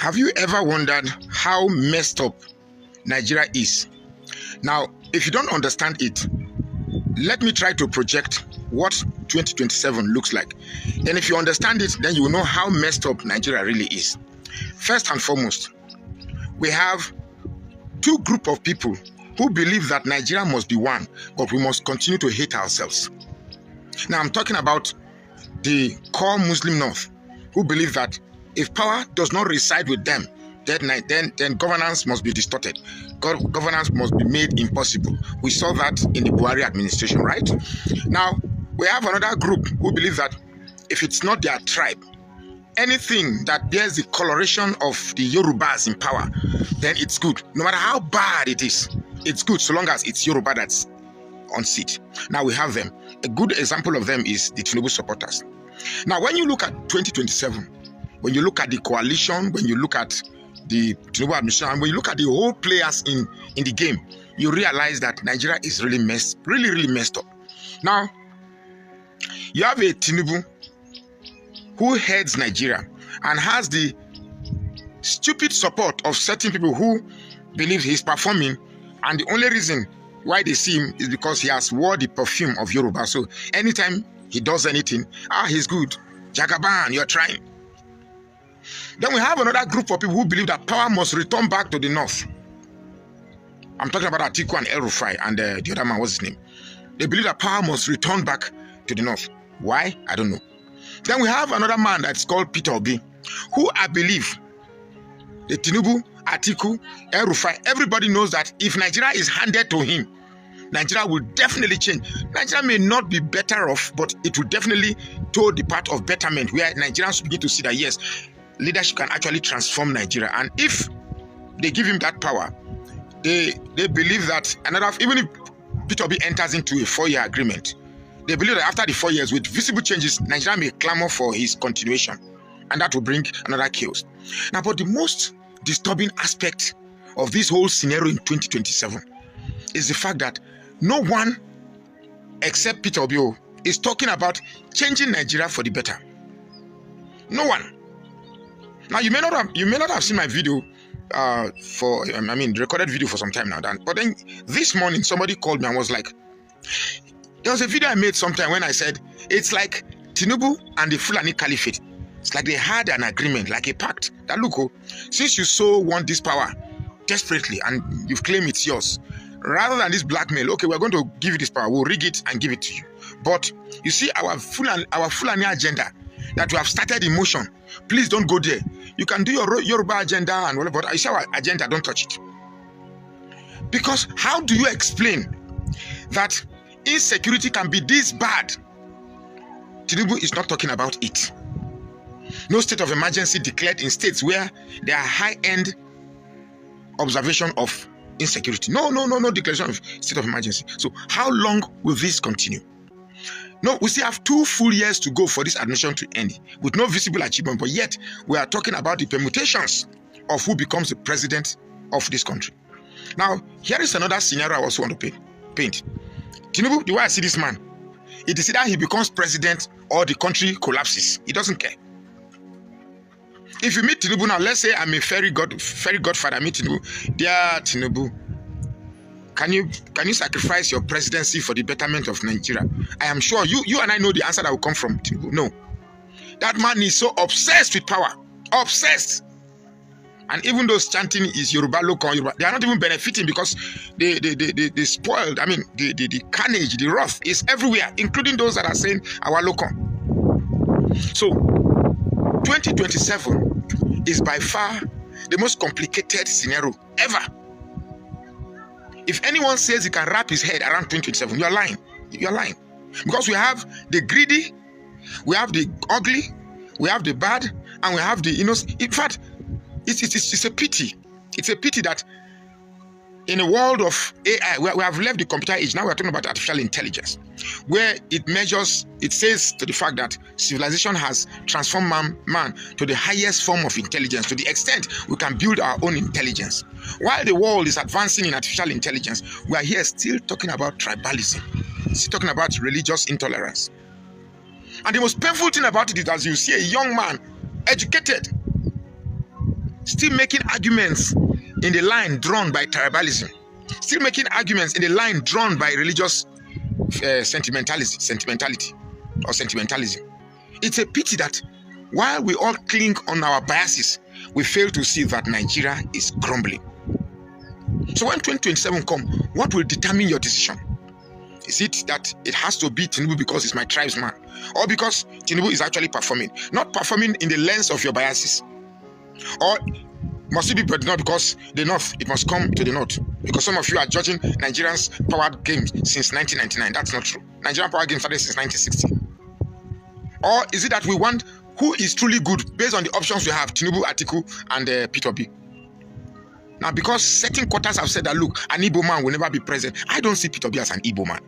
Have you ever wondered how messed up Nigeria is? Now, if you don't understand it, let me try to project what 2027 looks like. And if you understand it, then you will know how messed up Nigeria really is. First and foremost, we have two groups of people who believe that Nigeria must be one, but we must continue to hate ourselves. Now, I'm talking about the core Muslim North, who believe that if power does not reside with them, then governance must be distorted. Governance must be made impossible. We saw that in the Buhari administration, right? Now, we have another group who believe that if it's not their tribe, anything that bears the coloration of the Yorubas in power, then it's good. No matter how bad it is, it's good so long as it's Yoruba that's on seat. Now we have them. A good example of them is the Tinubu supporters. Now, when you look at 2027, when you look at the coalition, when you look at the Tinubu administration, and when you look at the whole players in the game, you realize that Nigeria is really messed up. Now, you have a Tinubu who heads Nigeria and has the stupid support of certain people who believe he's performing, and the only reason why they see him is because he has wore the perfume of Yoruba. So anytime he does anything, he's good. Jagaban, you're trying. Then we have another group of people who believe that power must return back to the north. I'm talking about Atiku and El-Rufai and the other man, what's his name? They believe that power must return back to the north. Why? I don't know. Then we have another man that's called Peter Obi, who I believe, the Tinubu, Atiku, El-Rufai, everybody knows that if Nigeria is handed to him, Nigeria will definitely change. Nigeria may not be better off, but it will definitely toe the path of betterment, where Nigerians begin to see that, yes, leadership can actually transform Nigeria. And if they give him that power, they believe that even if Peter Obi enters into a 4-year agreement, they believe that after the 4 years, with visible changes, Nigeria may clamor for his continuation, and that will bring another chaos. Now, but the most disturbing aspect of this whole scenario in 2027 is the fact that no one except Peter Obi is talking about changing Nigeria for the better. No one. Now, you may not have seen my video the recorded video for some time now. But then this morning, somebody called me and was like, there was a video I made sometime when I said, it's like Tinubu and the Fulani Caliphate. It's like they had an agreement, like a pact. That look, since you so want this power desperately and you've claimed it's yours, rather than this blackmail, okay, we're going to give you this power, we'll rig it and give it to you. But you see our Fulani agenda that we have started in motion, please don't go there. You can do your Yoruba agenda and whatever, but I say our agenda, don't touch it. Because how do you explain that insecurity can be this bad? Tinubu is not talking about it. No state of emergency declared in states where there are high-end observation of insecurity. No declaration of state of emergency. So how long will this continue? No, we still have 2 full years to go for this administration to end with no visible achievement, but yet we are talking about the permutations of who becomes the president of this country. Now, here is another scenario I also want to paint. Tinubu, the way I see this man, it is either he becomes president or the country collapses. He doesn't care. If you meet Tinubu now, let's say I'm a fairy godfather, I meet Tinubu. Dear Tinubu, can you sacrifice your presidency for the betterment of Nigeria? I am sure you and I know the answer that will come from Tinubu. No. That man is so obsessed with power. Obsessed. And even those chanting is Yoruba local, Yoruba, they are not even benefiting because they spoiled. I mean, the carnage, the wrath is everywhere, including those that are saying our local. So 2027 is by far the most complicated scenario ever. If anyone says he can wrap his head around 2027, you're lying. You're lying. Because we have the greedy, we have the ugly, we have the bad, and we have the innocent. In fact, it's a pity. It's a pity that in a world of AI, we have left the computer age. Now we're talking about artificial intelligence, where it says to the fact that civilization has transformed man to the highest form of intelligence, to the extent we can build our own intelligence. While the world is advancing in artificial intelligence, we are here still talking about tribalism, still talking about religious intolerance. And the most painful thing about it is that you see a young man, educated, still making arguments in the line drawn by tribalism, still making arguments in the line drawn by religious sentimentality. It's a pity that while we all cling on our biases, we fail to see that Nigeria is crumbling. So when 2027 comes, what will determine your decision? Is it that it has to be Tinubu because he's my tribesman, or because Tinubu is actually performing? Not performing in the lens of your biases. Or must it be not because the North, it must come to the North? Because some of you are judging Nigerians' power games since 1999. That's not true. Nigerian power games started since 1960. Or is it that we want who is truly good based on the options we have, Tinubu, Atiku, and Peter B? Now, because certain quarters have said that, look, an Igbo man will never be president, I don't see Peter B as an Igbo man.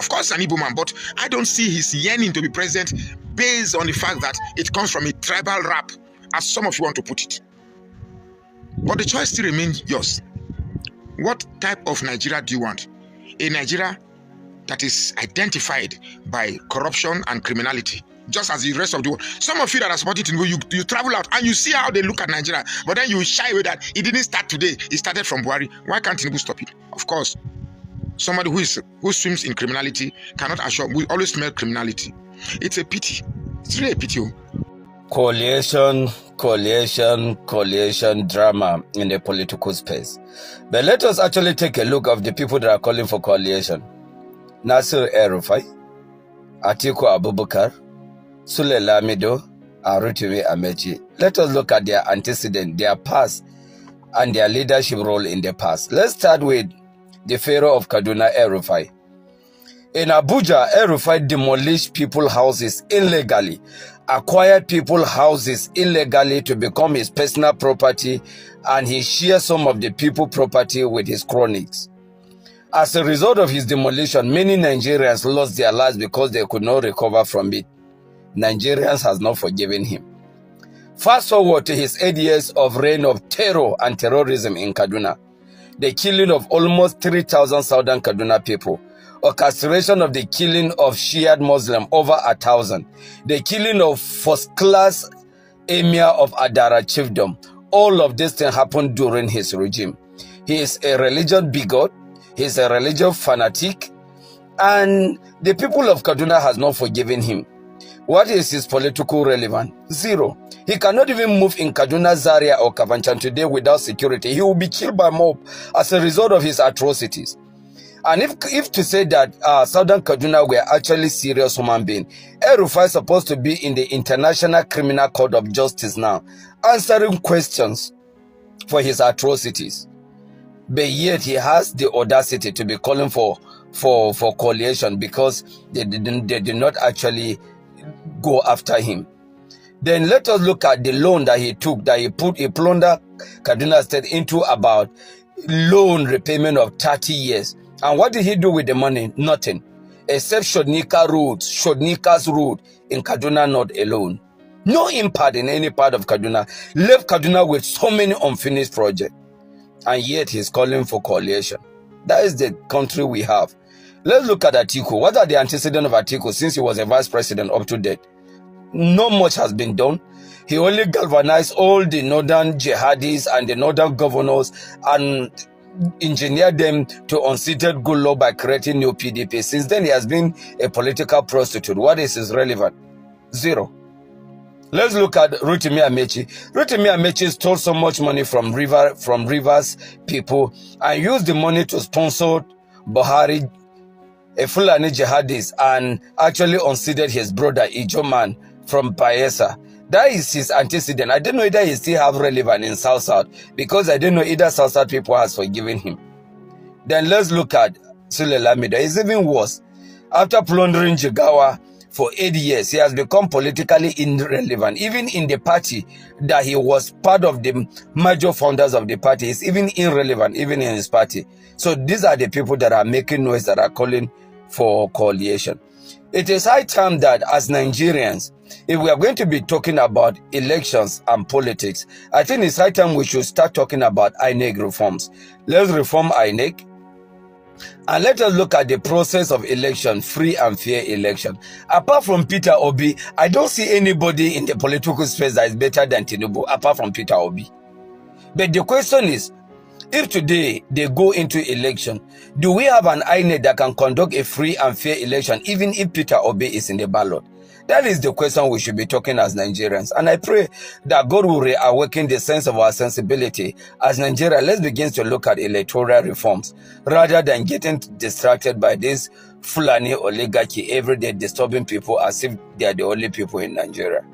Of course, an Igbo man, but I don't see his yearning to be president based on the fact that it comes from a tribal rap, as some of you want to put it. But the choice still remains yours. What type of Nigeria do you want? A Nigeria that is identified by corruption and criminality, just as the rest of the world. Some of you that are supporting Tinubu, you travel out and you see how they look at Nigeria, but then you shy away that it didn't start today, it started from Buhari. Why can't Tinubu stop it? Of course, somebody who swims in criminality cannot assure, we always smell criminality. It's a pity. It's really a pity. Coalition drama in the political space. But let us actually take a look of the people that are calling for coalition. Nasir El-Rufai, Atiku Abubakar, Sule Lamido, and Rotimi Amechi. Let us look at their antecedent, their past, and their leadership role in the past. Let's start with the Pharaoh of Kaduna, El-Rufai. In Abuja, El-Rufai demolished people's houses illegally, acquired people's houses illegally to become his personal property, and he shared some of the people's property with his cronies. As a result of his demolition, many Nigerians lost their lives because they could not recover from it. Nigerians has not forgiven him. Fast forward to his 8 years of reign of terror and terrorism in Kaduna. The killing of almost 3,000 southern Kaduna people. Orchestration of the killing of Shia Muslim over 1,000. The killing of first-class emir of Adara chiefdom. All of this thing happened during his regime. He is a religious bigot. He is a religious fanatic. And the people of Kaduna has not forgiven him. What is his political relevance? Zero. He cannot even move in Kaduna, Zaria, or Kavanchan today without security. He will be killed by mob as a result of his atrocities. And if to say that Southern Kaduna were actually serious human beings, El-Rufai is supposed to be in the International Criminal Court of Justice now, answering questions for his atrocities. But yet he has the audacity to be calling for coalition because they did not actually go after him. Then let us look at the loan that he took, that he plundered Kaduna State into about loan repayment of 30 years. And what did he do with the money? Nothing. Except Shodnika's road in Kaduna North alone. No impact in any part of Kaduna. Left Kaduna with so many unfinished projects. And yet he's calling for coalition. That is the country we have. Let's look at Atiku. What are the antecedents of Atiku since he was a vice president up to date? Not much has been done. He only galvanized all the northern jihadis and the northern governors and engineered them to unseated good law by creating new PDP. Since then, he has been a political prostitute. What is his relevance? Zero. Let's look at Rotimi Amechi. Rotimi Amechi stole so much money from Rivers people and used the money to sponsor Buhari, a Fulani jihadist, and actually unseated his brother Ijoman from Bayelsa. That is his antecedent. I don't know either he still have relevance in South because I don't know either South people has forgiven him. Then let's look at Sule Lamido. It's even worse. After plundering Jigawa for 8 years, he has become politically irrelevant. Even in the party that he was part of the major founders of the party, he's even irrelevant, even in his party. So these are the people that are making noise, that are calling for coalition. It is high time that as Nigerians, if we are going to be talking about elections and politics, I think it's high time we should start talking about INEC reforms. Let's reform INEC. And let us look at the process of election, free and fair election. Apart from Peter Obi, I don't see anybody in the political space that is better than Tinubu, apart from Peter Obi. But the question is, if today they go into election, do we have an INEC that can conduct a free and fair election, even if Peter Obi is in the ballot? That is the question we should be talking as Nigerians. And I pray that God will reawaken the sense of our sensibility as Nigeria. Let's begin to look at electoral reforms rather than getting distracted by this Fulani oligarchy every day disturbing people as if they are the only people in Nigeria.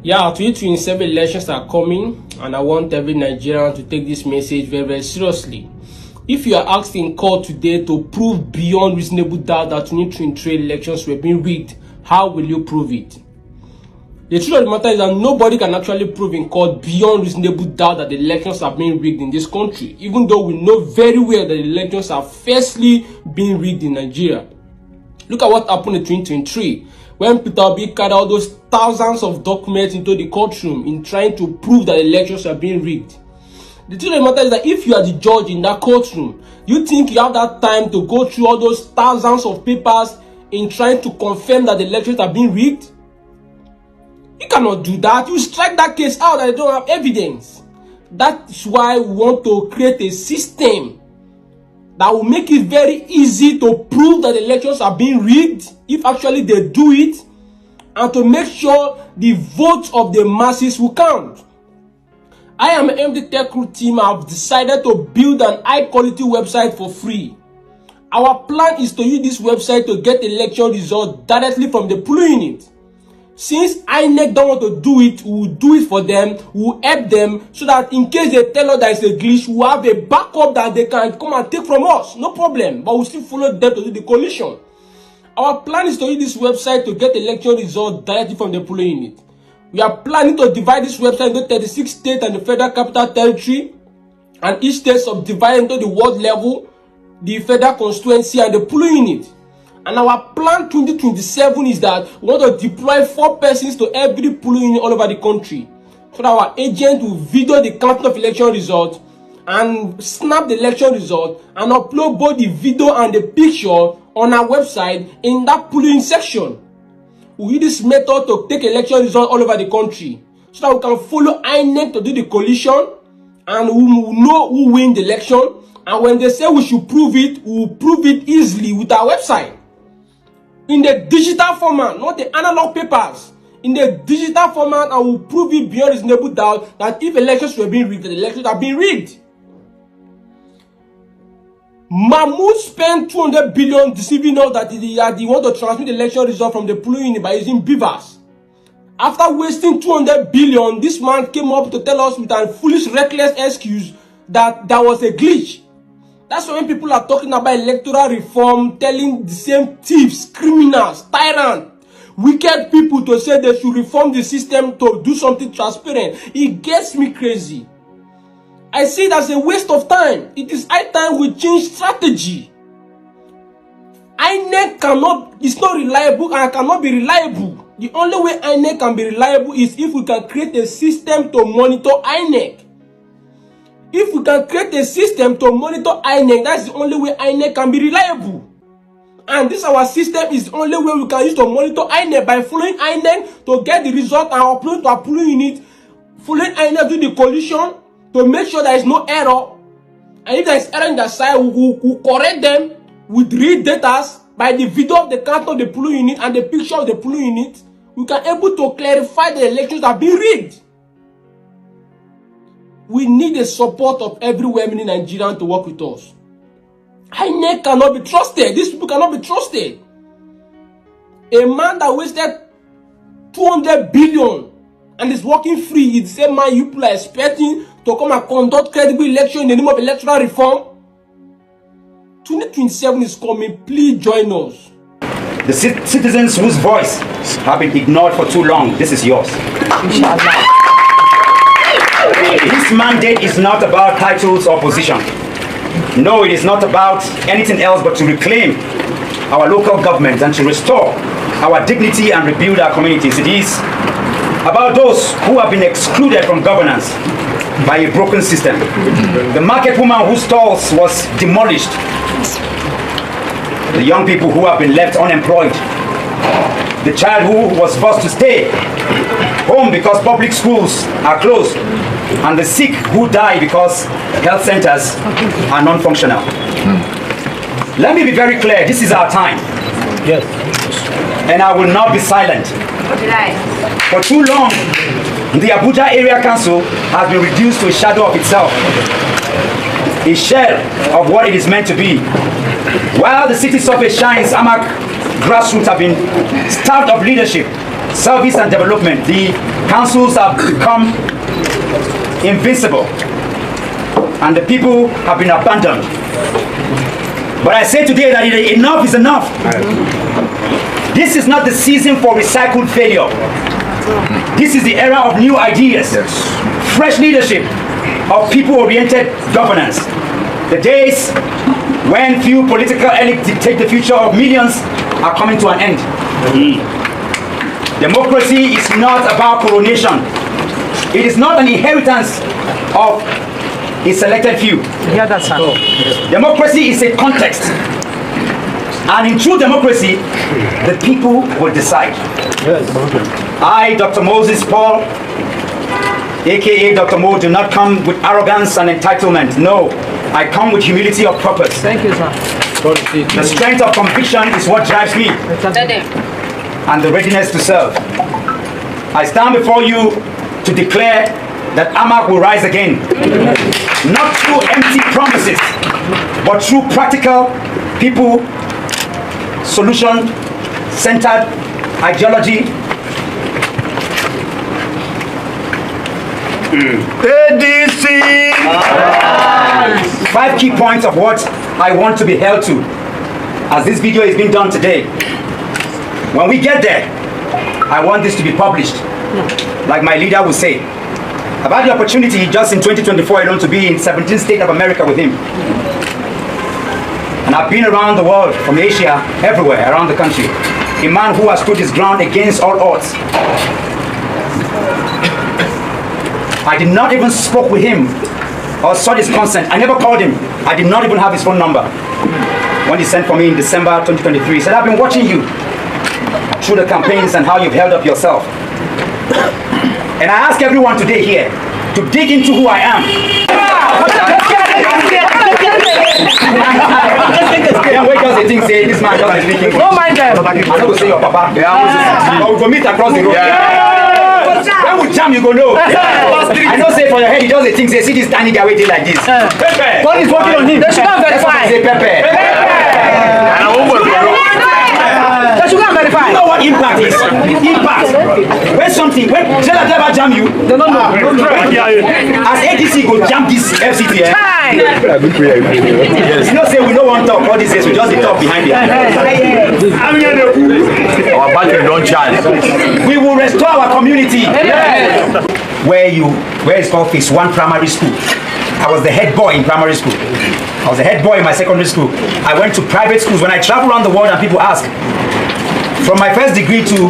Yeah, 2027 elections are coming, and I want every Nigerian to take this message very, very seriously. If you are asked in court today to prove beyond reasonable doubt that 2023 elections were being rigged, how will you prove it? The truth of the matter is that nobody can actually prove in court beyond reasonable doubt that the elections are being rigged in this country, even though we know very well that the elections are firstly being rigged in Nigeria. Look at what happened in 2023 when Peter Obi carried out those thousands of documents into the courtroom in trying to prove that elections are being rigged. The truth of the matter is that if you are the judge in that courtroom, you think you have that time to go through all those thousands of papers in trying to confirm that the elections are being rigged? You cannot do that. You strike that case out and you don't have evidence. That's why we want to create a system that will make it very easy to prove that the elections are being rigged, if actually they do it, and to make sure the votes of the masses will count. I am an MD Tech Crew team. I have decided to build an high-quality website for free. Our plan is to use this website to get election results directly from the polling unit. Since INEC don't want to do it, we will do it for them, we will help them, so that in case they tell us there is a glitch, we will have a backup that they can come and take from us. No problem, but we'll still follow them to do the coalition. Our plan is to use this website to get election results directly from the polling unit. We are planning to divide this website into 36 states and the Federal Capital Territory, and each state subdivided into the ward level, the federal constituency, and the polling unit. And our plan 2027 is that we want to deploy 4 persons to every polling unit all over the country, so that our agent will video the counting of election results and snap the election result and upload both the video and the picture on our website in that polling section. We use this method to take election results all over the country, so that we can follow INEC to do the coalition, and we will know who win the election. And when they say we should prove it, we will prove it easily with our website. In the digital format, not the analog papers. In the digital format, I will prove it beyond reasonable doubt that if elections were being rigged, the elections are being rigged. Mahmoud spent 200 billion deceiving us that they want to transmit the election result from the polling unit by using beavers. After wasting 200 billion, this man came up to tell us with a foolish, reckless excuse that there was a glitch. That's why when people are talking about electoral reform, telling the same thieves, criminals, tyrants, wicked people to say they should reform the system to do something transparent, it gets me crazy. I see it as a waste of time. It is high time we change strategy. INEC is not reliable and cannot be reliable. The only way INEC can be reliable is if we can create a system to monitor INEC. If we can create a system to monitor INEC, that's the only way INEC can be reliable. And this our system is the only way we can use to monitor INEC, by following INEC to get the result and upload to our polling unit, following INEC to the coalition to make sure there is no error. And if there is error in the side, we correct them with real data by the video of the count of the polling unit and the picture of the polling unit. We can able to clarify the elections that are being rigged. We need the support of every well-meaning Nigerian to work with us. INEC cannot be trusted. These people cannot be trusted. A man that wasted 200 billion and is working free is the same man you people are expecting to come and conduct credible election in the name of electoral reform. 2027 is coming. Please join us. The citizens whose voice have been ignored for too long, this is yours. This mandate is not about titles or position. No, it is not about anything else but to reclaim our local government and to restore our dignity and rebuild our communities. It is about those who have been excluded from governance by a broken system. The market woman whose stalls was demolished. The young people who have been left unemployed. the child who was forced to stay home because public schools are closed, and the sick who die because health centers are non-functional. Let me be very clear, this is our time. Yes. And I will not be silent. For too long, the Abuja Area Council has been reduced to a shadow of itself, a shell of what it is meant to be. While the city surface shines, Amak Grassroots have been starved of leadership, service and development. The councils have become invincible, and the people have been abandoned. But I say today that enough is enough. This is not the season for recycled failure. This is the era of new ideas, fresh leadership, of people-oriented governance. The days when few political elites dictate the future of millions are coming to an end. Democracy is not about coronation. It is not an inheritance of a selected few. Yeah, that's so. Democracy is a context. And in true democracy, the people will decide. Yes. I, Dr. Moses Paul, aka Dr. Mo, do not come with arrogance and entitlement. No, I come with humility of purpose. Thank you, sir. The strength of conviction is what drives me, and the readiness to serve. I stand before you to declare that Amak will rise again. Not through empty promises, but through practical, people, solution-centered ideology. ADC! 5 key points of what I want to be held to, as this video is being done today. When we get there, I want this to be published, like my leader will say. I've had the opportunity just in 2024 alone to be in 17 states of America with him. And I've been around the world, from Asia, everywhere around the country. A man who has stood his ground against all odds. I did not even spoke with him or sought his consent. I never called him. I did not even have his phone number. When he sent for me in December 2023, he said, I've been watching you through the campaigns and how you've held up yourself. And I ask everyone today here to dig into who I am. Wait, does the thing say this man doesn't speak English? Don't mind them. I know we say your papa. But we go meet across the road. When we jam, you go know. I know say for your head, he does the thing say, see this tiny guy waiting like this. Pepe. What is working on him? They should go and verify. Say Pepe. They should go and verify. You know what impact is? Impact. When something, when Jella never jam you, They don't know. as ADC go jam this FCT, Hi. you know say we don't want to talk all these days, we just dey talk behind it. Our battery don't charge. We will restore our community. Where is called Phase 1 Primary School. I was the head boy in primary school. I was the head boy in my secondary school. I went to private schools. When I travel around the world and people ask, from my first degree to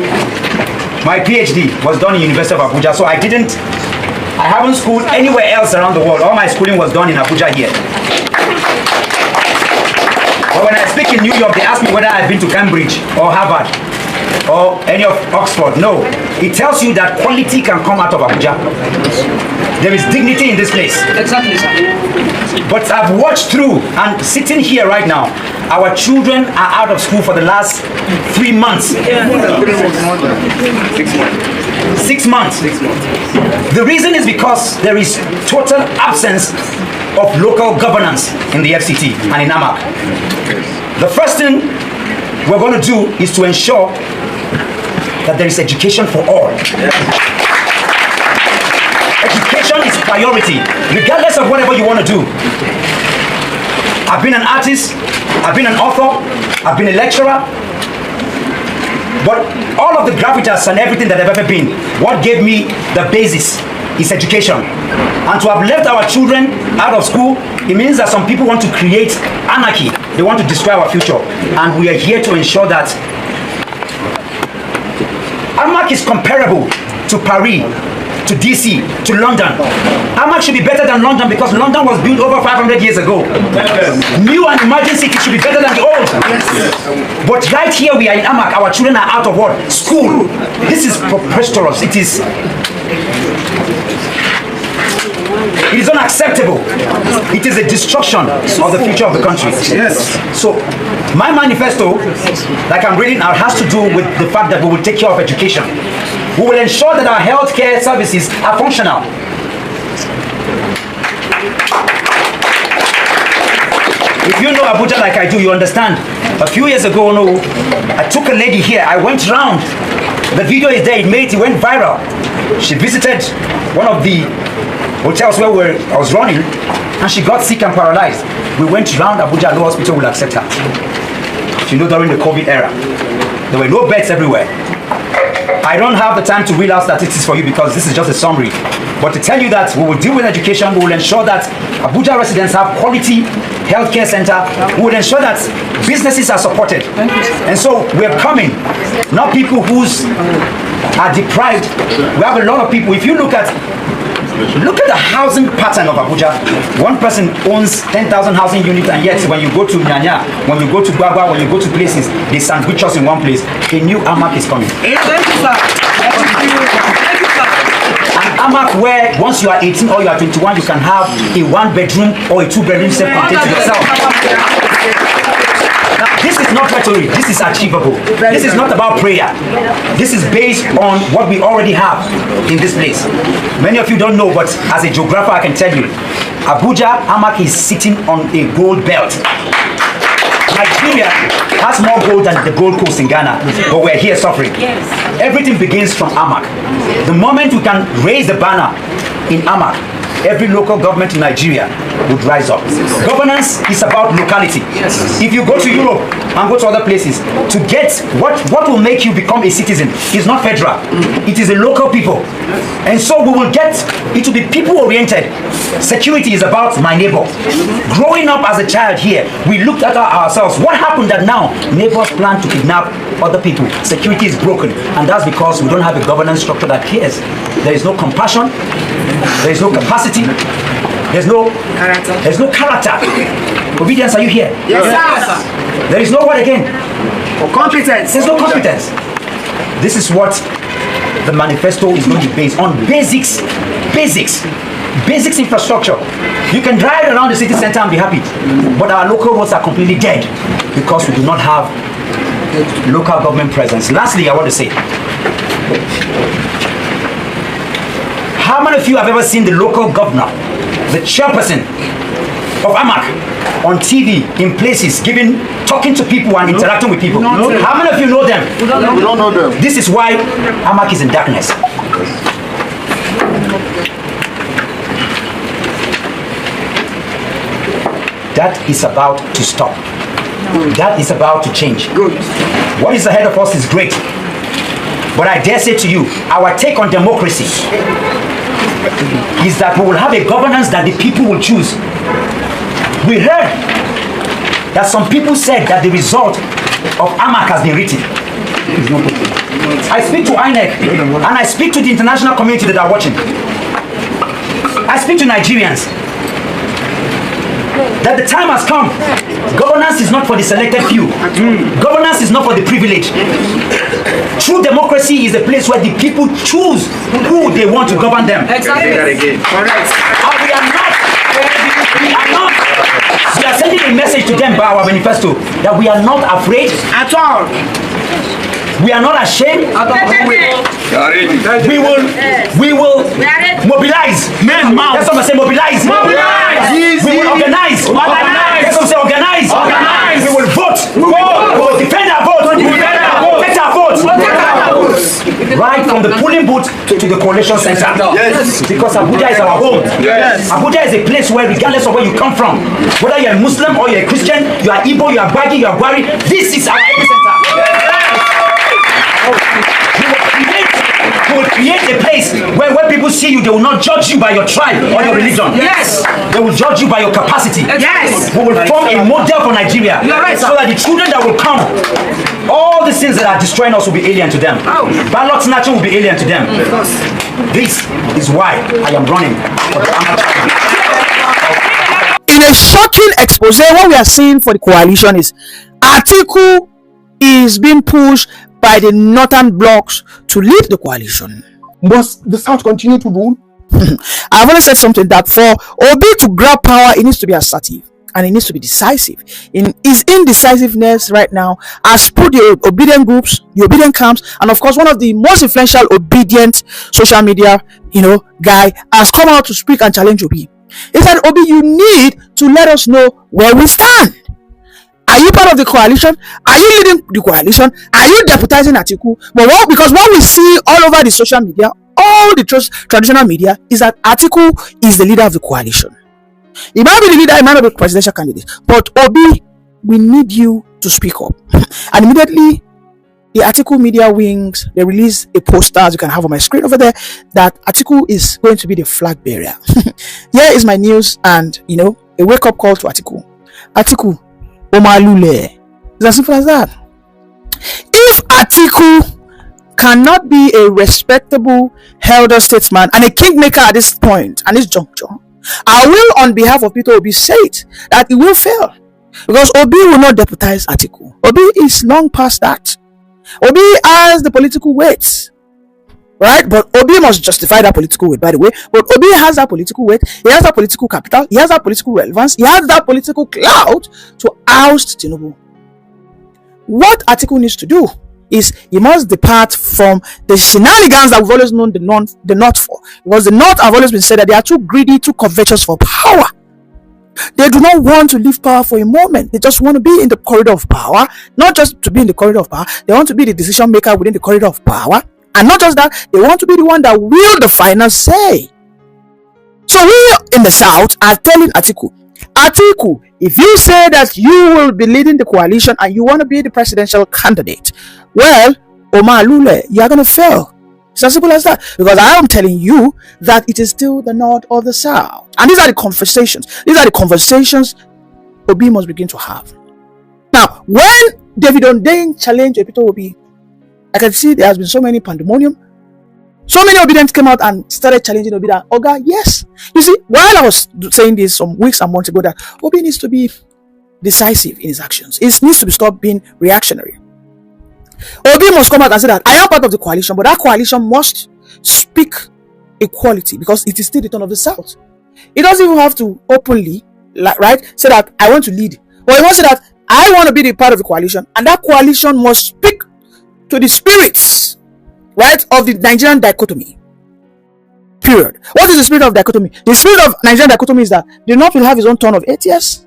my PhD was done in University of Abuja. So I haven't schooled anywhere else around the world. All my schooling was done in Abuja here. But when I speak in New York, they ask me whether I've been to Cambridge or Harvard or any of Oxford. No. It tells you that quality can come out of Abuja. There is dignity in this place. Exactly, sir. But I've watched through, and sitting here right now, our children are out of school for the last 3 months. 6 months. The reason is because there is total absence of local governance in the FCT and in Amak. The first thing we're going to do is to ensure that there is education for all. Education is priority, regardless of whatever you want to do. I've been an artist, I've been an author, I've been a lecturer, but all of the gravitas and everything that I've ever been, what gave me the basis is education. And to have left our children out of school, it means that some people want to create anarchy. They want to destroy our future. And we are here to ensure that Amak is comparable to Paris to DC, to London. AMAC should be better than London because London was built over 500 years ago. New and emerging cities should be better than the old. But right here we are in AMAC, our children are out of what? School. This is preposterous. It is unacceptable. It is a destruction of the future of the country. Yes. So, my manifesto, like I'm reading out, has to do with the fact that we will take care of education. We will ensure that our healthcare services are functional. If you know Abuja like I do, you understand. A few years ago, I took a lady here. I went round. The video is there. It went viral. She visited one of the hotels where I was running, and she got sick and paralyzed. We went round Abuja. No hospital will accept her. During the COVID era, there were no beds everywhere. I don't have the time to read out statistics for you because this is just a summary. But to tell you that we will deal with education, we will ensure that Abuja residents have quality healthcare center. We will ensure that businesses are supported. And so we're coming, not people who are deprived. We have a lot of people. If you look at the housing pattern of Abuja. One person owns 10,000 housing units, and yet when you go to Nyanya, when you go to Gwagwa, when you go to places, they sandwich us in one place. A new AMAC is coming. Thank you, sir. An AMAC where once you are 18 or you are 21, you can have a 1-bedroom or a 2-bedroom self-contained to yourself. Now, this is not rhetoric, this is achievable. This is not about prayer. This is based on what we already have in this place. Many of you don't know, but as a geographer, I can tell you, Abuja, AMAC is sitting on a gold belt. Nigeria has more gold than the Gold Coast in Ghana, but we're here suffering. Everything begins from AMAC. The moment we can raise the banner in AMAC, every local government in Nigeria would rise up. Governance is about locality. If you go to Europe and go to other places, to get what will make you become a citizen is not federal. It is a local people. And so we will get, it will be people oriented. Security is about my neighbor. Growing up as a child here, we looked at ourselves. What happened that now neighbors plan to kidnap other people? Security is broken, and that's because we don't have a governance structure that cares. There is no compassion, there is no capacity, there's no character. Obedience, are you here? Yes, sir. There is no what again? For competence. There's no competence. This is what the manifesto is going to be based on. Basics infrastructure. You can drive around the city center and be happy, but our local roads are completely dead because we do not have local government presence. Lastly, I want to say, how many of you have ever seen the local governor, the chairperson of AMAC, on TV, in places, talking to people and interacting with people? No. How many of you know them? We don't know them. This is why AMAC is in darkness. That is about to stop. That is about to change. Good. What is ahead of us is great. But I dare say to you, our take on democracy is that we will have a governance that the people will choose. We heard that some people said that the result of AMAC has been written. I speak to INEC and I speak to the international community that are watching. I speak to Nigerians that the time has come. Governance is not for the selected few. Governance is not for the privileged. True democracy is a place where the people choose who they want to govern them. Exactly. Correct. And we are not. We are sending a message to them by our manifesto that we are not afraid At all. We are not ashamed. We will mobilize. That's what I say, mobilize. We will organize. That's what I say, organize. We will vote. We will defend our vote. Protect our vote. Right from the polling booth to the coalition center. Yes. Because Abuja is our home. Yes. Abuja is a place where, regardless of where you come from, whether you're a Muslim or you're a Christian, you are Igbo, you are Gwagi, you are Gwari, this is our epicenter. We will create a place where when people see you, they will not judge you by your tribe or your religion. Yes. They will judge you by your capacity. Yes. We will form a model for Nigeria, right, so that the children that will come, all the things that are destroying us will be alien to them. Ballot snatching will be alien to them. This is why I am running for the In a shocking expose, what we are seeing for the coalition is Atiku is being pushed by the northern blocks to lead the coalition. Must the South continue to rule? I've always said something that for Obi to grab power, it needs to be assertive and it needs to be decisive. In his indecisiveness right now has put the obedient groups, the obedient camps, and of course one of the most influential obedient social media guy has come out to speak and challenge Obi. He said, Obi, you need to let us know where we stand. Are you part of the coalition? Are you leading the coalition? Are you deputizing Atiku? But because what we see all over the social media, all the traditional media, is that Atiku is the leader of the coalition. He might be the leader, he might not be the presidential candidate. But Obi, we need you to speak up. And immediately, the Atiku media wings, they release a poster, as you can have on my screen over there, that Atiku is going to be the flag bearer. Here is my news and, a wake-up call to Atiku. Atiku, Omalule. It's as simple as that. If Atiku cannot be a respectable elder statesman and a kingmaker at this point and this juncture, I will, on behalf of Peter Obi, say it that he will fail. Because Obi will not deputize Atiku. Obi is long past that. Obi has the political weight, right? But Obi must justify that political weight, by the way. But Obi has that political weight, he has that political capital, he has that political relevance, he has that political clout to oust Tinubu. What Atiku needs to do is he must depart from the shenanigans that we've always known the North for. Because the North have always been said that they are too greedy, too covetous for power. They do not want to leave power for a moment. They just want to be in the corridor of power. Not just to be in the corridor of power. They want to be the decision maker within the corridor of power. And not just that, they want to be the one that will the final say. So we in the South are telling Atiku, if you say that you will be leading the coalition and you want to be the presidential candidate, well, Omar Lule, you are going to fail. It's as simple as that. Because I am telling you that it is still the North or the South. And these are the conversations. These are the conversations Obi must begin to have. Now, when David Ondain challenged Peter Obi, I can see there has been so many pandemonium. So many obedients came out and started challenging Obi that, Oga, yes. You see, while I was saying this some weeks and months ago, that Obi needs to be decisive in his actions. He needs to stop being reactionary. Obi must come out and say that I am part of the coalition, but that coalition must speak equality because it is still the turn of the South. He doesn't even have to openly, say that I want to lead. But he wants to say that I want to be the part of the coalition, and that coalition must speak to the spirits, of the Nigerian dichotomy. Period. What is the spirit of dichotomy? The spirit of Nigerian dichotomy is that the North will have his own turn of 8 years.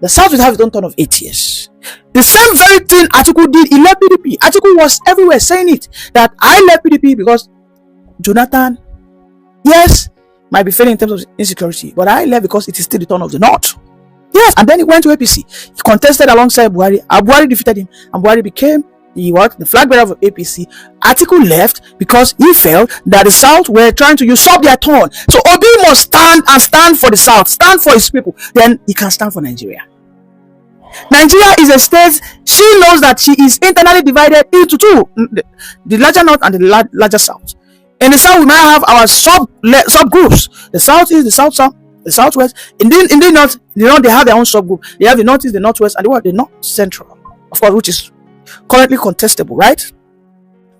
The South will have its own turn of 8 years. The same very thing Atiku did, he left PDP. Atiku was everywhere saying it, that I left PDP because Jonathan, yes, might be failing in terms of insecurity, but I left because it is still the turn of the North. Yes, and then he went to APC. He contested alongside Buhari. Buhari defeated him, and Buhari became the flag bearer of APC. Atiku left because he felt that the South were trying to usurp their turn. So Obi must stand for the South, stand for his people. Then he can stand for Nigeria. Nigeria is a state. She knows that she is internally divided into two: the larger North and the larger South. In the South, we might have our subgroups: the Southeast, the South, the Southwest. In the North, they have their own subgroup. They have the Northeast, the Northwest, and the North Central, of course, which is currently contestable, right?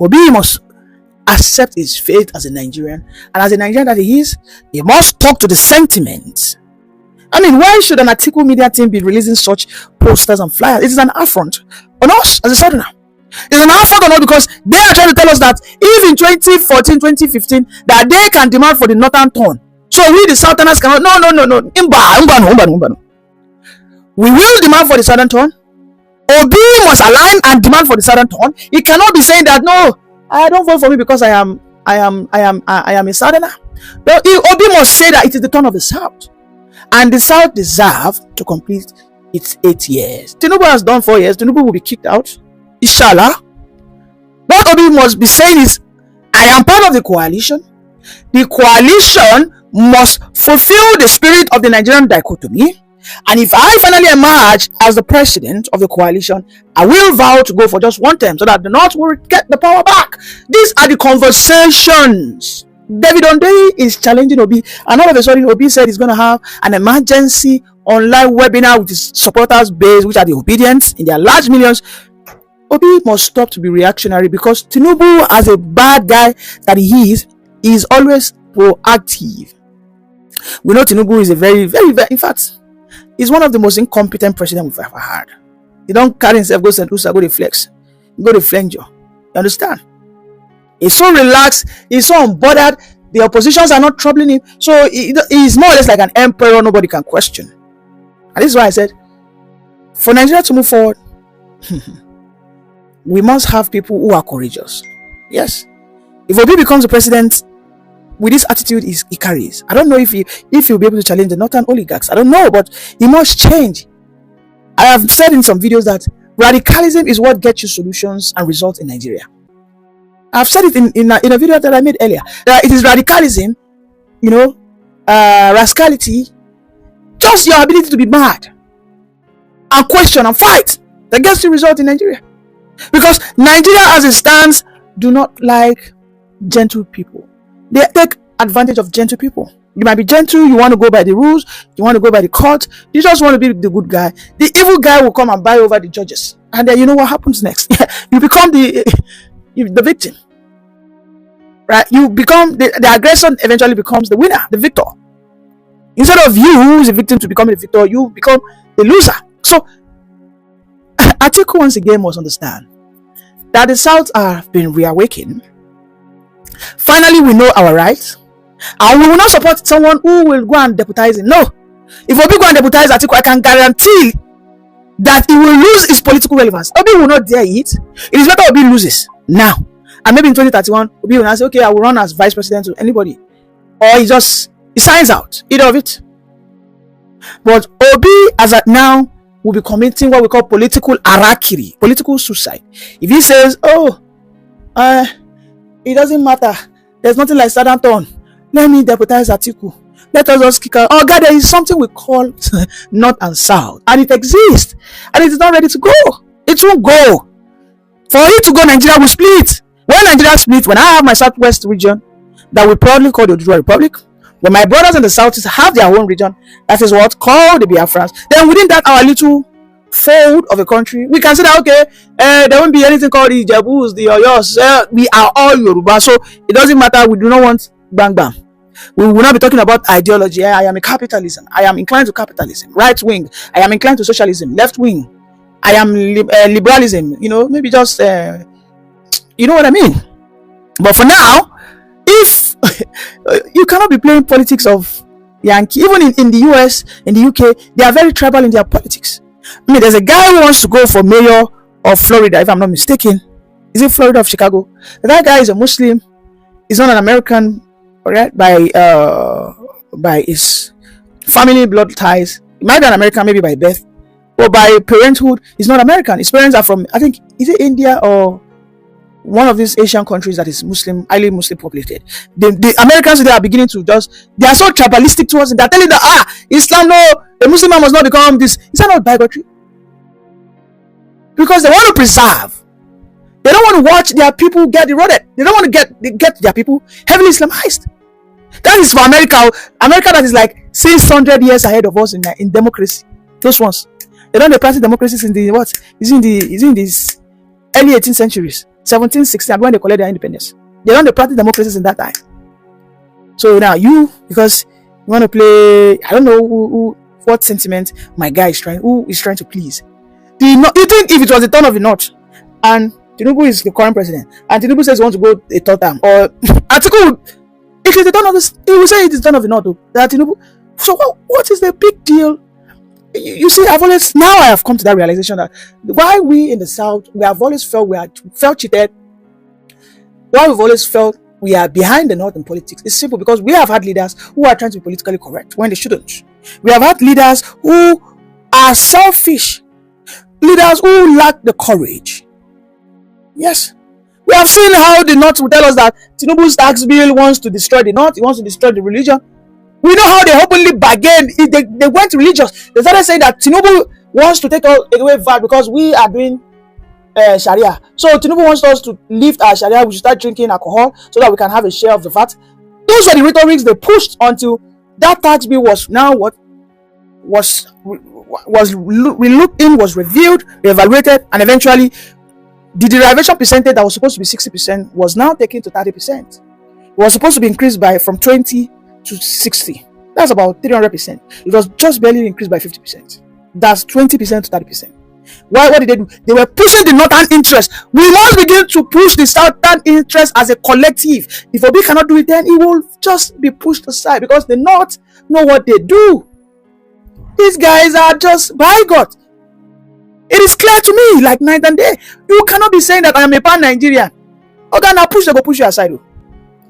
Obi must accept his fate as a Nigerian, and as a Nigerian that he is, he must talk to the sentiments. I mean, why should an Atiku media team be releasing such posters and flyers? It is an affront on us as a Southerner. It's an affront on us because they are trying to tell us that if in 2014, 2015, that they can demand for the northern turn, so we the Southerners cannot. No. Imba. We will demand for the southern turn. Obi must align and demand for the southern turn. He cannot be saying that no, I don't vote for me because I am a Southerner. No, Obi must say that it is the turn of the South, and the South deserve to complete its 8 years. Tinubu has done 4 years. Tinubu will be kicked out, inshallah. What Obi must be saying is, I am part of the coalition. The coalition must fulfill the spirit of the Nigerian dichotomy. And if I finally emerge as the president of the coalition, I will vow to go for just one term so that the North will get the power back. These are the conversations David Ondei is challenging Obi, and all of a sudden Obi said he's going to have an emergency online webinar with his supporters base, which are the obedience in their large millions. Obi must stop to be reactionary, because Tinubu, as a bad guy that he is always proactive. We know Tinubu is a very, very, very, in fact, he's one of the most incompetent presidents we've ever had. He don't carry himself, go St. Lucia, go to flex, go to flange you. You understand? He's so relaxed, he's so unbothered, the oppositions are not troubling him, so he's more or less like an emperor nobody can question. And this is why I said, for Nigeria to move forward, we must have people who are courageous. Yes. If Obi becomes the president with this attitude he carries, I don't know if he'll be able to challenge the northern oligarchs. I don't know, but he must change. I have said in some videos that radicalism is what gets you solutions and results in Nigeria. I've said it in a video that I made earlier, that it is radicalism, rascality, just your ability to be mad and question and fight that gets you result in Nigeria. Because Nigeria as it stands do not like gentle people. They take advantage of gentle people. You might be gentle, you want to go by the rules, you want to go by the court, you just want to be the good guy. The evil guy will come and buy over the judges. And then you know what happens next? You become the victim. Right? You become the aggressor eventually becomes the winner, the victor. Instead of you who is a victim to become the victor, you become the loser. So Atiku once again must understand that the South have been reawakened. Finally, we know our rights, and we will not support someone who will go and deputize him. No. If Obi go and deputize Atiku, I can guarantee that he will lose his political relevance. Obi will not dare it. It is better Obi loses now. And maybe in 2031, Obi will not say, okay, I will run as vice president to anybody. Or he signs out. Either of it. But Obi, as at now, will be committing what we call political harakiri, political suicide. If he says, it doesn't matter, there's nothing like Southern Turn, let me deputize Atiku, let us just kick out. Oh God, there is something we call North and South, and it exists, and it is not ready to go. It won't go. For it to go, Nigeria will split. When Nigeria splits, when I have my Southwest region that we proudly call the Abuja Republic, when my brothers in the Southeast have their own region, that is what called the Biafrans, then within that our little fold of a country, we can say that, okay, there won't be anything called the Jebus, the Oyos, we are all Yoruba, so it doesn't matter, we do not want bang bang. We will not be talking about ideology. I am a capitalism. I am inclined to capitalism. Right wing. I am inclined to socialism. Left wing. I am liberalism. Maybe just, you know what I mean? But for now, if you cannot be playing politics of Yankee, even in the US, in the UK, they are very tribal in their politics. I mean, there's a guy who wants to go for mayor of Florida, if I'm not mistaken. Is it Florida of Chicago? That guy is a Muslim. He's not an American, right? By his family blood ties. He might be an American, maybe by birth, or by parenthood. He's not American. His parents are from, I think, is it India or one of these Asian countries that is Muslim, highly Muslim populated. The Americans, they are beginning to they are so tribalistic towards it. They're telling that, Islam, no, a Muslim man must not become this. Is that not bigotry? Because they want to preserve. They don't want to watch their people get eroded. They don't want to get their people heavily Islamized. That is for America. America that is like 600 years ahead of us in democracy. Those ones. They don't practice democracies in the what? Is in these early 18th centuries. 1760, when they collect their independence. They don't practice democracies in that time. So now because you want to play, I don't know what sentiment my guy is trying to please. You think if it was the turn of the North and Tinubu is the current president and Tinubu says he wants to go a third term, or Atiku, if it's the turn of this, he will say it is the turn of the North, that Tinubu. So what is the big deal? You see, I have come to that realization that why we in the South, we have always felt cheated. Why we've always felt we are behind the North in politics. It's simple, because we have had leaders who are trying to be politically correct when they shouldn't. We have had leaders who are selfish. Leaders who lack the courage. Yes. We have seen how the North will tell us that Tinubu's tax bill wants to destroy the North. He wants to destroy the religion. We know how they openly bargained. They went religious. They started saying that Tinubu wants to take away VAT because we are doing Sharia. So Tinubu wants us to lift our Sharia. We should start drinking alcohol so that we can have a share of the VAT. Those were the rhetorics they pushed until that tax bill was now what was looked in, was reviewed, evaluated, and eventually the derivation percentage that was supposed to be 60% was now taken to 30%. It was supposed to be increased from 20 to 60. That's about 300%. It was just barely increased by 50%. That's 20% to 30%. What did they do? They were pushing the northern interest. We must begin to push the southern interest as a collective. If Obi cannot do it, then it will just be pushed aside because the North know what they do. These guys are just, by God, it is clear to me like night and day. You cannot be saying that I am a pan-Nigerian. Okay, now they go push you aside.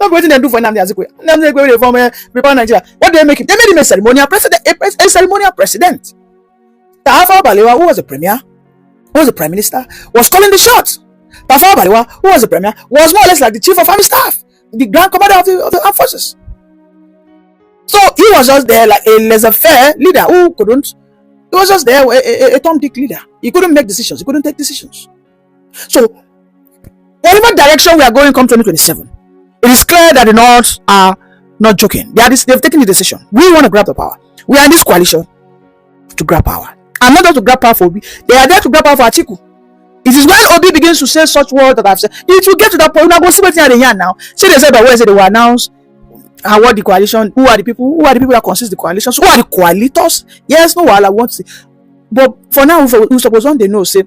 Not what they do for Nnamdi Azikiwe. Nnamdi Azikiwe from a pan-Nigeria. What did they make him? They made him a ceremonial president. A ceremonial president. Tafawa Balewa, who was a premier, who was the prime minister, was calling the shots. Tafawa Balewa, who was the premier, was more or less like the chief of army staff, the grand commander of the armed forces. So he was just there like a laissez-faire leader who couldn't. He was just there, a Tom Dick leader. He couldn't make decisions. He couldn't take decisions. So whatever direction we are going come 2027, it is clear that the North are not joking. They've taken the decision. We want to grab the power. We are in this coalition to grab power. And not just to grab power for Obi. They are there to grab power for Atiku. It is when Obi begins to say such words that I've said, it will get to that point. We're not going to see what they are here now. See, they said by Wednesday they will announce what the coalition, who are the people that consist the coalition, who are the coalitors. Yes, no, I want to see. But for now, we suppose one they know, say,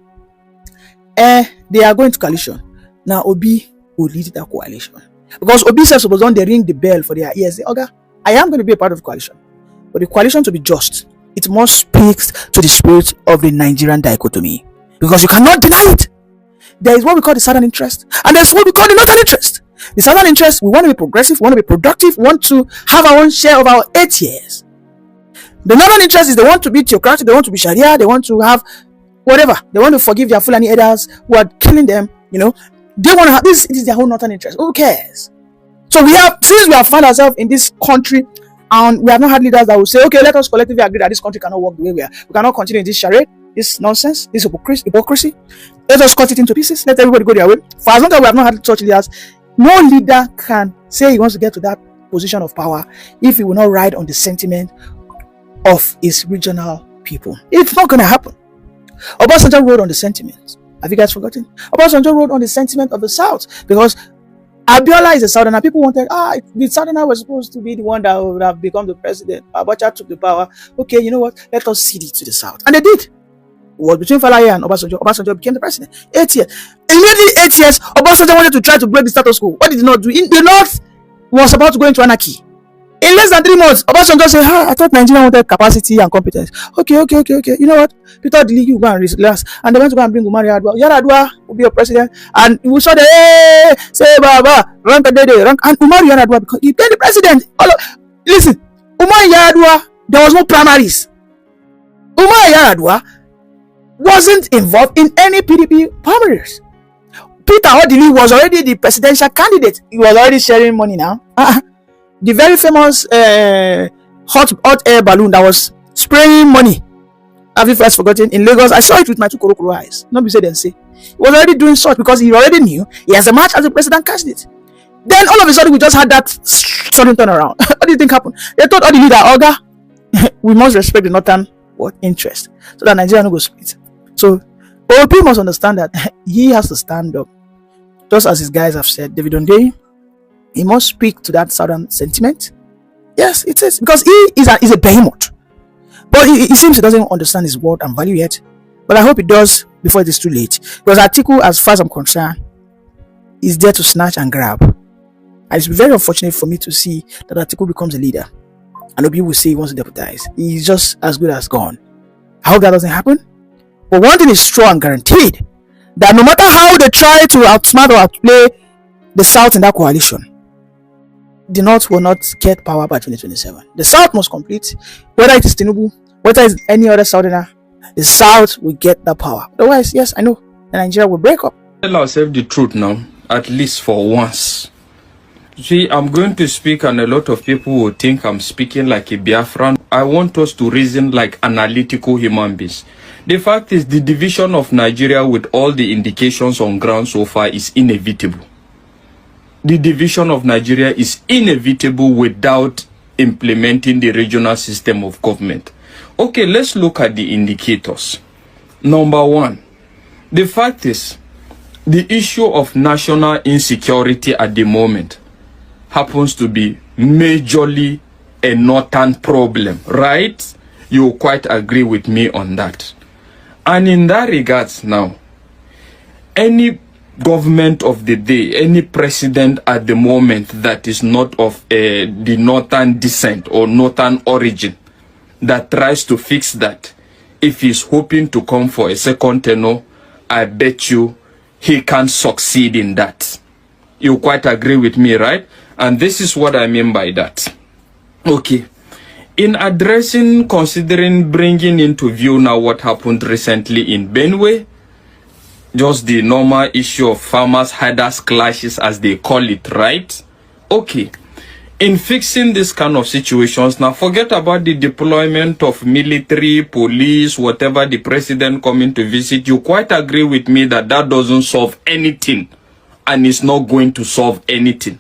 they are going to coalition. Now Obi will lead that coalition. Because Obi says, suppose one they ring the bell for their ears. Say, okay, I am going to be a part of the coalition. But the coalition to be just, it must speak to the spirit of the Nigerian dichotomy. Because you cannot deny it. There is what we call the southern interest, and there's what we call the northern interest. The southern interest, we want to be progressive, we want to be productive, we want to have our own share of our 8 years. The northern interest is they want to be theocratic, they want to be Sharia, they want to have whatever. They want to forgive their Fulani elders who are killing them, They want to have this. It is their whole northern interest. Who cares? So since we have found ourselves in this country, and we have not had leaders that will say, okay, let us collectively agree that this country cannot work the way we are. We cannot continue in this charade, this nonsense, this hypocrisy. Let us cut it into pieces. Let everybody go their way. For as long as we have not had such leaders, no leader can say he wants to get to that position of power if he will not ride on the sentiment of his regional people. It's not going to happen. Obasanjo rode on the sentiment. Have you guys forgotten? Obasanjo rode on the sentiment of the South because Abiola is a Southerner. People wanted, the Southerner was supposed to be the one that would have become the president. Abacha took the power. Okay, you know what? Let us cede it to the South. And they did. It was between Falaye and Obasanjo. Obasanjo became the president. 8 years. Immediately 8 years, Obasanjo wanted to try to break the status quo. What did he not do? The North was about to go into anarchy. In less than 3 months, Obasanjo said, I thought Nigeria wanted capacity and competence. Okay. You know what? Peter Dili, you go and relax. And they went to go and bring Umar Yar'Adua. Yar'Adua will be your president. And we saw the, say, Baba, rank a day, rank. And Umar Yar'Adua, because he became the president. Listen, Umar Yar'Adua, there was no primaries. Umar Yar'Adua wasn't involved in any PDP primaries. Peter Odili was already the presidential candidate. He was already sharing money now. The very famous hot air balloon that was spraying money. Have you first forgotten? In Lagos, I saw it with my 2 korokoro eyes. Not be said and say. He was already doing such because he already knew he has a match as a president candidate. Then all of a sudden, we just had that sudden turnaround. What do you think happened? They told all the leader, Oga, we must respect the northern interest so that Nigeria no go split. So, OP must understand that he has to stand up. Just as his guys have said, David Ondei, he must speak to that southern sentiment. Yes, it is. Because he is a behemoth. But it seems he doesn't understand his word and value yet. But I hope he does before it is too late. Because Atiku, as far as I'm concerned, is there to snatch and grab. And it's very unfortunate for me to see that Atiku becomes a leader. And Obi will say he wants to deputize. He's just as good as gone. I hope that doesn't happen. But one thing is true and guaranteed. That no matter how they try to outsmart or outplay the South in that coalition, the North will not get power by 2027. The South must complete, whether it is Tinubu, whether it is any other Southerner, the South will get that power. Otherwise, yes, I know, Nigeria will break up. Tell ourselves the truth now, at least for once. See, I'm going to speak and a lot of people will think I'm speaking like a Biafran. I want us to reason like analytical human beings. The fact is the division of Nigeria with all the indications on ground so far is inevitable. the division of Nigeria is inevitable without implementing the regional system of government. Okay, let's look at the indicators. Number one, the fact is, the issue of national insecurity at the moment happens to be majorly a northern problem, right? You quite agree with me on that. And in that regards now, any government of the day, any president at the moment that is not of the northern descent or northern origin that tries to fix that, if he's hoping to come for a second tenure, I bet you he can't succeed in that. You quite agree with me, right? And this is what I mean by that. Okay. In addressing, considering bringing into view now what happened recently in Benue, just the normal issue of farmers herders clashes as they call it, right? Okay. In fixing this kind of situations, now forget about the deployment of military, police, whatever the president coming to visit. You quite agree with me that that doesn't solve anything and it's not going to solve anything.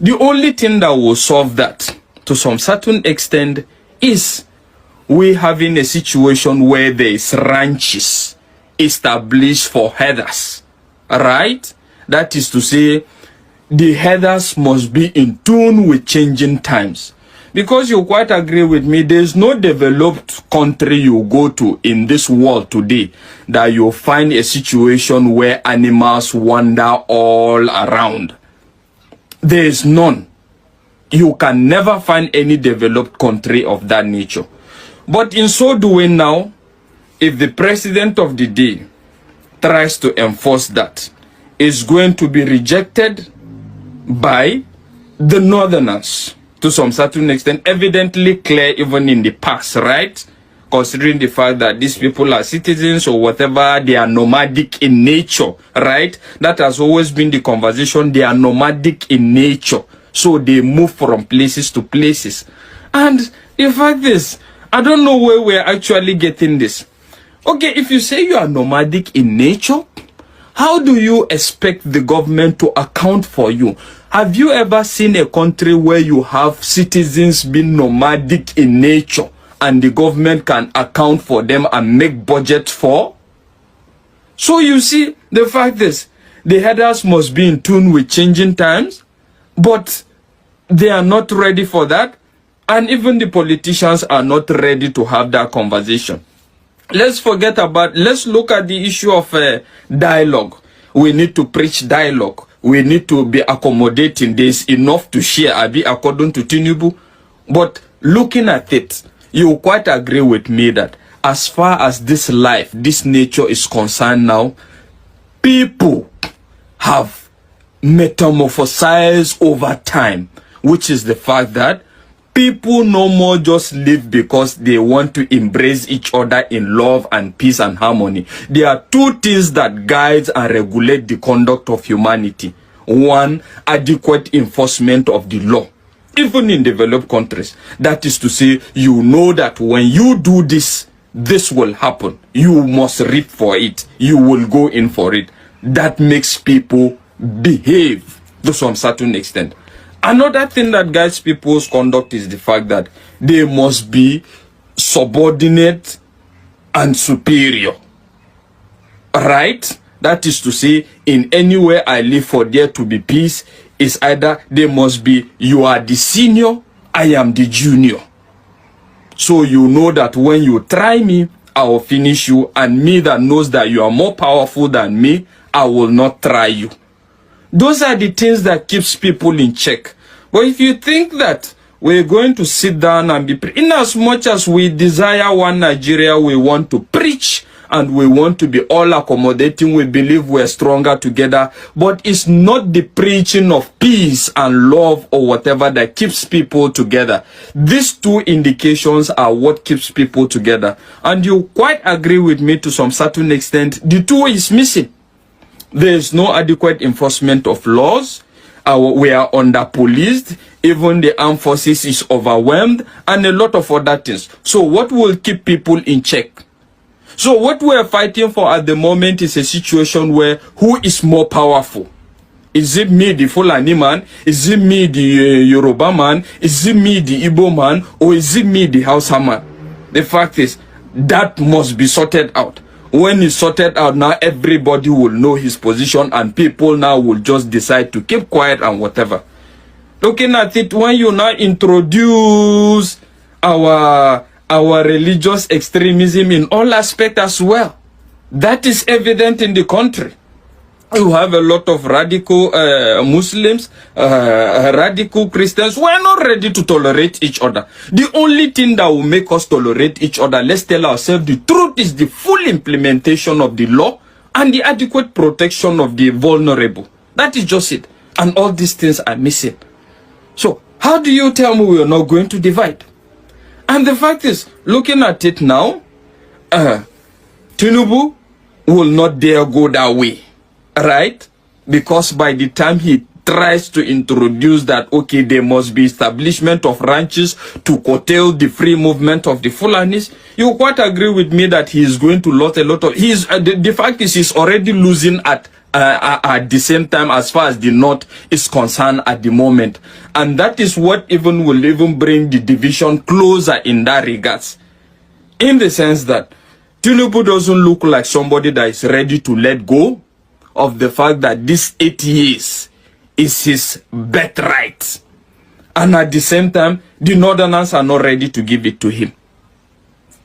The only thing that will solve that to some certain extent is we having a situation where there is ranches established for herders, right? That is to say, the herders must be in tune with changing times. Because you quite agree with me, there's no developed country you go to in this world today that you'll find a situation where animals wander all around. There is none. You can never find any developed country of that nature. But in so doing now, if the president of the day tries to enforce that, it's going to be rejected by the northerners to some certain extent, evidently clear even in the past, right? Considering the fact that these people are citizens or whatever, they are nomadic in nature, right? That has always been the conversation. They are nomadic in nature, so they move from places to places. And the fact is, I don't know where we're actually getting this. Okay, if you say you are nomadic in nature, how do you expect the government to account for you? Have you ever seen a country where you have citizens being nomadic in nature and the government can account for them and make budget for? So you see, the fact is, the herders must be in tune with changing times, but they are not ready for that. And even the politicians are not ready to have that conversation. Let's look at the issue of dialogue. We need to preach dialogue. We need to be accommodating. There's enough to share, according to Tinubu. But looking at it, you quite agree with me that as far as this life, this nature is concerned now, people have metamorphosized over time, which is the fact that people no more just live because they want to embrace each other in love and peace and harmony. There are two things that guide and regulate the conduct of humanity. One, adequate enforcement of the law. Even in developed countries. That is to say, you know that when you do this, this will happen. You must reap for it. You will go in for it. That makes people behave to some certain extent. Another thing that guides people's conduct is the fact that they must be subordinate and superior. Right? That is to say, in anywhere I live for there to be peace, is either they must be, you are the senior, I am the junior. So you know that when you try me, I will finish you, and me that knows that you are more powerful than me, I will not try you. Those are the things that keeps people in check. But if you think that we're going to sit down and be, in as much as we desire one Nigeria, we want to preach and we want to be all accommodating, we believe we're stronger together, but it's not the preaching of peace and love or whatever that keeps people together. These two indications are what keeps people together. And you quite agree with me to some certain extent, the two is missing. There is no adequate enforcement of laws. We are under-policed. Even the armed forces is overwhelmed, and a lot of other things. So what will keep people in check? So what we are fighting for at the moment is a situation where who is more powerful? Is it me, the Fulani man? Is it me, the Yoruba man? Is it me, the Igbo man? Or is it me, the Hausa man? The fact is, that must be sorted out. When it's sorted out, now everybody will know his position and people now will just decide to keep quiet and whatever. Looking at it, when you now introduce our religious extremism in all aspects as well, that is evident in the country. You have a lot of radical Muslims, radical Christians who are not ready to tolerate each other. The only thing that will make us tolerate each other, let's tell ourselves the truth, is the full implementation of the law and the adequate protection of the vulnerable. That is just it. And all these things are missing. So, how do you tell me we are not going to divide? And the fact is, looking at it now, Tinubu will not dare go that way. Right? Because by the time he tries to introduce that, okay, there must be establishment of ranches to curtail the free movement of the Fulanis, you quite agree with me that he is going to lose a lot of... the fact is he's already losing at the same time as far as the North is concerned at the moment. And that is what will even bring the division closer in that regards. In the sense that Tinubu doesn't look like somebody that is ready to let go of the fact that this 8 years is his birthright. And at the same time, the Northerners are not ready to give it to him.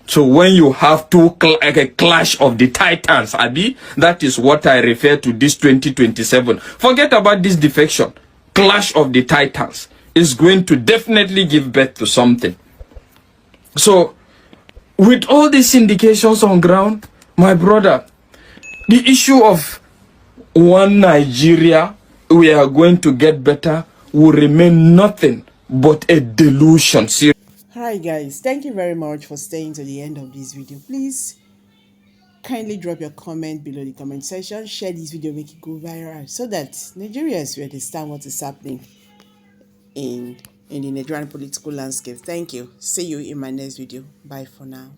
So when you have a clash of the titans, Abi, that is what I refer to this 2027. Forget about this defection. Clash of the titans is going to definitely give birth to something. So, with all these indications on ground, my brother, the issue of one Nigeria, we are going to get better, will remain nothing but a delusion. Hi guys, thank you very much for staying to the end of this video. Please kindly drop your comment below the comment section, share this video, make it go viral so that Nigerians will understand what is happening in the Nigerian political landscape. Thank you. See you in my next video. Bye for now.